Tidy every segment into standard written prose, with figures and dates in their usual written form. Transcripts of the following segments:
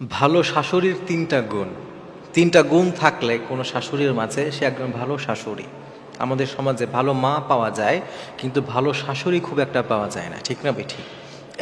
ভালো শাশুড়ির তিনটা গুণ থাকলে কোনো শাশুড়ির মাঝে সে একজন ভালো শাশুড়ি। আমাদের সমাজে ভালো মা পাওয়া যায়, কিন্তু ভালো শাশুড়ি খুব একটা পাওয়া যায় না, ঠিক না বেঠিক?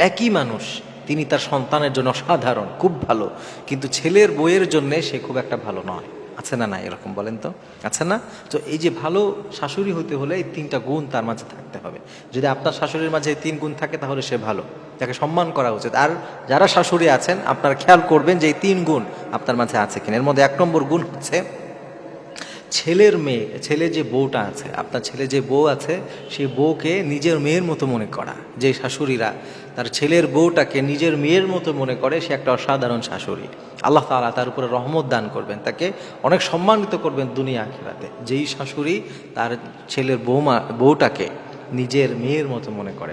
একই মানুষ, তিনি তার সন্তানের জন্য সাধারণ খুব ভালো, কিন্তু ছেলের বইয়ের জন্যে সে খুব একটা ভালো নয়। আছে না? না এরকম বলেন তো, আছে না? তো এই যে ভালো শাশুড়ি হতে হলে এই তিনটা গুণ তার মাঝে থাকতে হবে। যদি আপনার শাশুড়ির মাঝে এই তিন গুণ থাকে তাহলে সে ভালো, তাকে সম্মান করা উচিত। আর যারা শাশুড়ি আছেন আপনারা খেয়াল করবেন যে এই তিন গুণ আপনার মাঝে আছে কিনা। এর মধ্যে এক নম্বর গুণ হচ্ছে ছেলে যে বউটা আছে, আপনার ছেলে যে বউ আছে, সেই বউকে নিজের মেয়ের মতো মনে করা। যে শাশুড়িরা তার ছেলের বউটাকে নিজের মেয়ের মতো মনে করে, সে একটা অসাধারণ শাশুড়ি। আল্লাহ তাআলা তার উপরে রহমত দান করবেন, তাকে অনেক সম্মানিত করবেন দুনিয়া আখিরাতে। যেই শাশুড়ি তার ছেলের বউটাকে নিজের মেয়ের মতো মনে করে।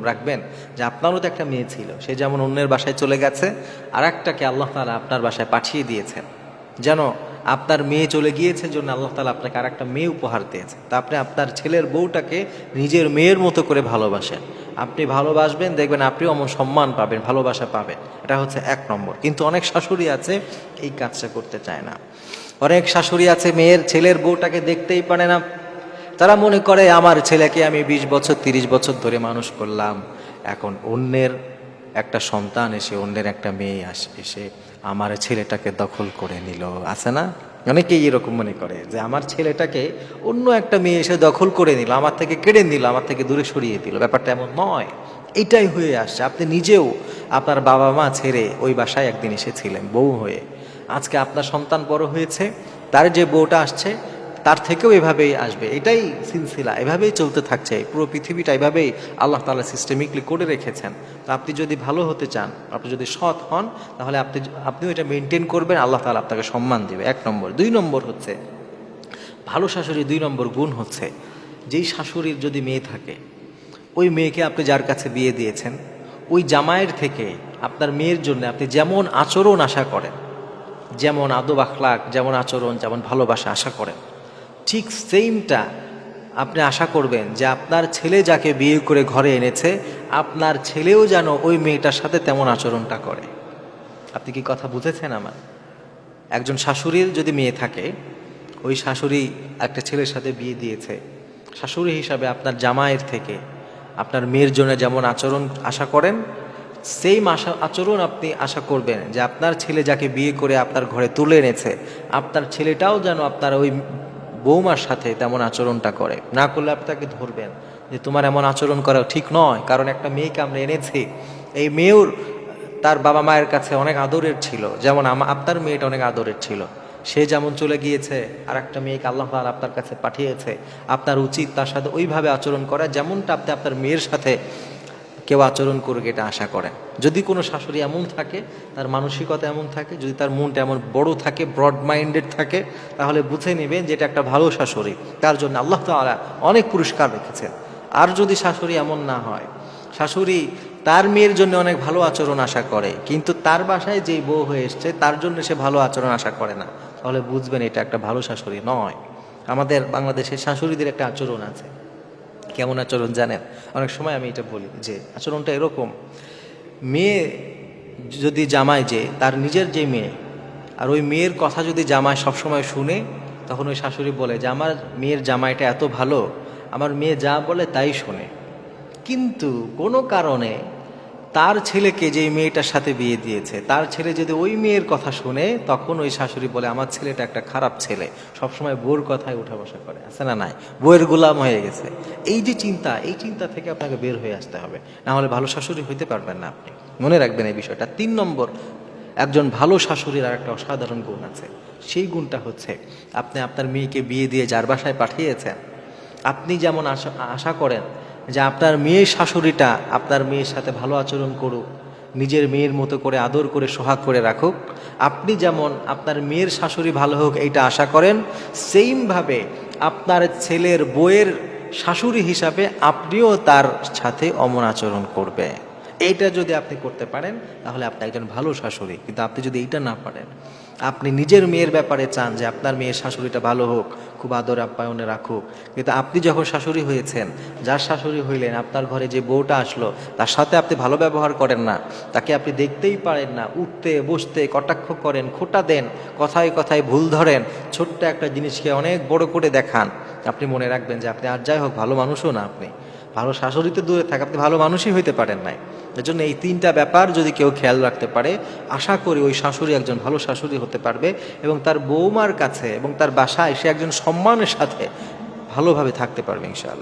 রাখবেন যে আপনারও তো একটা মেয়ে ছিল, সে যেমন অন্যের বাসায় চলে গেছে, আর একটাকে আল্লাহ তাআলা আপনার বাসায় পাঠিয়ে দিয়েছেন। যেন আপনার মেয়ে চলে গিয়েছে জন্য আল্লাহ তাআলা আপনাকে আর একটা মেয়ে উপহার দিয়েছে। তা আপনি আপনার ছেলের বউটাকে নিজের মেয়ের মতো করে ভালোবাসেন। আপনি ভালোবাসবেন, দেখবেন আপনিও অমন সম্মান পাবেন, ভালোবাসা পাবেন। এটা হচ্ছে এক নম্বর। কিন্তু অনেক শাশুড়ি আছে এই কাজটা করতে চায় না। অনেক শাশুড়ি আছে ছেলের বউটাকে দেখতেই পারে না। তারা মনে করে আমার ছেলেকে আমি 20 বছর 30 বছর ধরে মানুষ করলাম, এখন অন্যের একটা সন্তান এসে, অন্যের একটা মেয়ে এসে আমার ছেলেটাকে দখল করে নিল। আছে না? অনেকেই এরকম মনে করে যে আমার ছেলেটাকে অন্য একটা মেয়ে এসে দখল করে নিল, আমার থেকে কেড়ে নিল, আমার থেকে দূরে সরিয়ে দিল। ব্যাপারটা এমন নয়, এটাই হয়ে আসছে। আপনি নিজেও আপনার বাবা মা ছেড়ে ওই বাসায় একদিন এসেছিলেন বউ হয়ে। আজকে আপনার সন্তান বড় হয়েছে, তার যে বউটা আসছে তার থেকেও এভাবেই আসবে। এটাই সিলসিলা, এভাবেই চলতে থাকছে। পুরো পৃথিবীটা এভাবেই আল্লাহ তাআলা সিস্টেমিকলি করে রেখেছেন। তো আপনি যদি ভালো হতে চান, আপনি যদি সৎ হন, তাহলে আপনিও এটা মেনটেন করবেন, আল্লাহ তাআলা আপনাকে সম্মান দেবে। এক নম্বর। দুই নম্বর হচ্ছে ভালো শাশুড়ি, দুই নম্বর গুণ হচ্ছে যেই শাশুড়ির যদি মেয়ে থাকে, ওই মেয়েকে আপনি যার কাছে বিয়ে দিয়েছেন, ওই জামাইয়ের থেকে আপনার মেয়ের জন্য আপনি যেমন আচরণ আশা করেন, যেমন আদব আখলাক, যেমন আচরণ, যেমন ভালোবাসা আশা করেন, ঠিক সেইমটা আপনি আশা করবেন যে আপনার ছেলে যাকে বিয়ে করে ঘরে এনেছে, আপনার ছেলেও যেন ওই মেয়েটার সাথে তেমন আচরণটা করে। আপনি কি কথা বুঝেছেন আমার? একজন শাশুড়ির যদি মেয়ে থাকে, ওই শাশুড়ি একটা ছেলের সাথে বিয়ে দিয়েছে, শাশুড়ি হিসাবে আপনার জামাইয়ের থেকে আপনার মেয়ের জন্য যেমন আচরণ আশা করেন, সেম আচরণ আপনি আশা করবেন যে আপনার ছেলে যাকে বিয়ে করে আপনার ঘরে তুলে এনেছে, আপনার ছেলেটাও যেন আপনার ওই বৌমার সাথে তেমন আচরণটা করে। না করলে আপনাকে ধরবেন যে তোমার এমন আচরণ করা ঠিক নয়, কারণ একটা মেয়েকে আমরা এনেছি, এই মেয়ের তার বাবা মায়ের কাছে অনেক আদরের ছিল, যেমন আপনার মেয়েটা অনেক আদরের ছিল। সে যেমন চলে গিয়েছে, আর একটা মেয়েকে আল্লাহ তাআলা আপনার কাছে পাঠিয়েছে, আপনার উচিত তার সাথে ওইভাবে আচরণ করা যেমনটা আপনি আপনার মেয়ের সাথে কেউ আচরণ করুক, এটা আশা করেন। যদি কোনো শাশুড়ি এমন থাকে, তার মানসিকতা এমন থাকে, যদি তার মনটা এমন বড় থাকে, ব্রড মাইন্ডেড থাকে, তাহলে বুঝে নেবেন যে এটা একটা ভালো শাশুড়ি। তার জন্য আল্লাহ তাআলা অনেক পুরস্কার রেখেছেন। আর যদি শাশুড়ি এমন না হয়, শাশুড়ি তার মেয়ের জন্য অনেক ভালো আচরণ আশা করে, কিন্তু তার বাসায় যেই বউ হয়ে এসছে তার জন্য সে ভালো আচরণ আশা করে না, তাহলে বুঝবেন এটা একটা ভালো শাশুড়ি নয়। আমাদের বাংলাদেশের শাশুড়িদের একটা আচরণ আছে। কেমন আচরণ জানেন? অনেক সময় আমি এটা বলি যে আচরণটা এরকম, মেয়ে যদি জামাই, যে তার নিজের যে মেয়ে, আর ওই মেয়ের কথা যদি জামাই সবসময় শুনে, তখন ওই শাশুড়ি বলে যে আমার মেয়ের জামাইটা এত ভালো, আমার মেয়ে যা বলে তাই শোনে। কিন্তু কোনো কারণে তার ছেলেকে যেই মেয়েটার সাথে বিয়ে দিয়েছে, তার ছেলে যদি ওই মেয়ের কথা শুনে, তখন ওই শাশুড়ি বলে আমার ছেলেটা একটা খারাপ ছেলে, সবসময় বউর কথায় উঠা বসা করে। আছে না? নাই, বউয়ের গোলাম হয়ে গেছে। এই যে চিন্তা, এই চিন্তা থেকে আপনাকে বের হয়ে আসতে হবে, না হলে ভালো শাশুড়ি হইতে পারবেন না আপনি। মনে রাখবেন এই বিষয়টা। তিন নম্বর, একজন ভালো শাশুড়ির আর একটা অসাধারণ গুণ আছে। সেই গুণটা হচ্ছে আপনি আপনার মেয়েকে বিয়ে দিয়ে যার বাসায় পাঠিয়েছেন, আপনি যেমন আশা করেন যে আপনার মেয়ের শাশুড়িটা আপনার মেয়ের সাথে ভালো আচরণ করুক, নিজের মেয়ের মতো করে আদর করে সোহাগ করে রাখুক, আপনি যেমন আপনার মেয়ের শাশুড়ি ভালো হোক এইটা আশা করেন, সেইমভাবে আপনার ছেলের বউয়ের শাশুড়ি হিসাবে আপনিও তার সাথে অমন আচরণ করবে। এইটা যদি আপনি করতে পারেন তাহলে আপনি একজন ভালো শাশুড়ি। কিন্তু আপনি যদি এইটা না পারেন, আপনি নিজের মেয়ের ব্যাপারে চান যে আপনার মেয়ের শাশুড়িটা ভালো হোক, খুব আদর আপ্যায়নে রাখুক, কিন্তু আপনি যখন শাশুড়ি হয়েছেন, যার শাশুড়ি হইলেন, আপনার ঘরে যে বউটা আসলো তার সাথে আপনি ভালো ব্যবহার করেন না, তাকে আপনি দেখতেই পারেন না, উঠতে বসতে কটাক্ষ করেন, খোঁটা দেন, কথায় কথায় ভুল ধরেন, ছোট্ট একটা জিনিসকে অনেক বড় করে দেখান, আপনি মনে রাখবেন যে আপনি আর যাই হোক ভালো মানুষও না, আপনি ভালো শাশুড়ি তো দূরে থাকে, আপনি ভালো মানুষই হইতে পারেন নাই। এজন্য এই তিনটা ব্যাপার যদি কেউ খেয়াল রাখতে পারে, আশা করি ওই শাশুড়ি একজন ভালো শাশুড়ি হতে পারবে এবং তার বৌমার কাছে এবং তার বাসায় সে একজন সম্মানের সাথে ভালোভাবে থাকতে পারবে ইনশাআল্লাহ।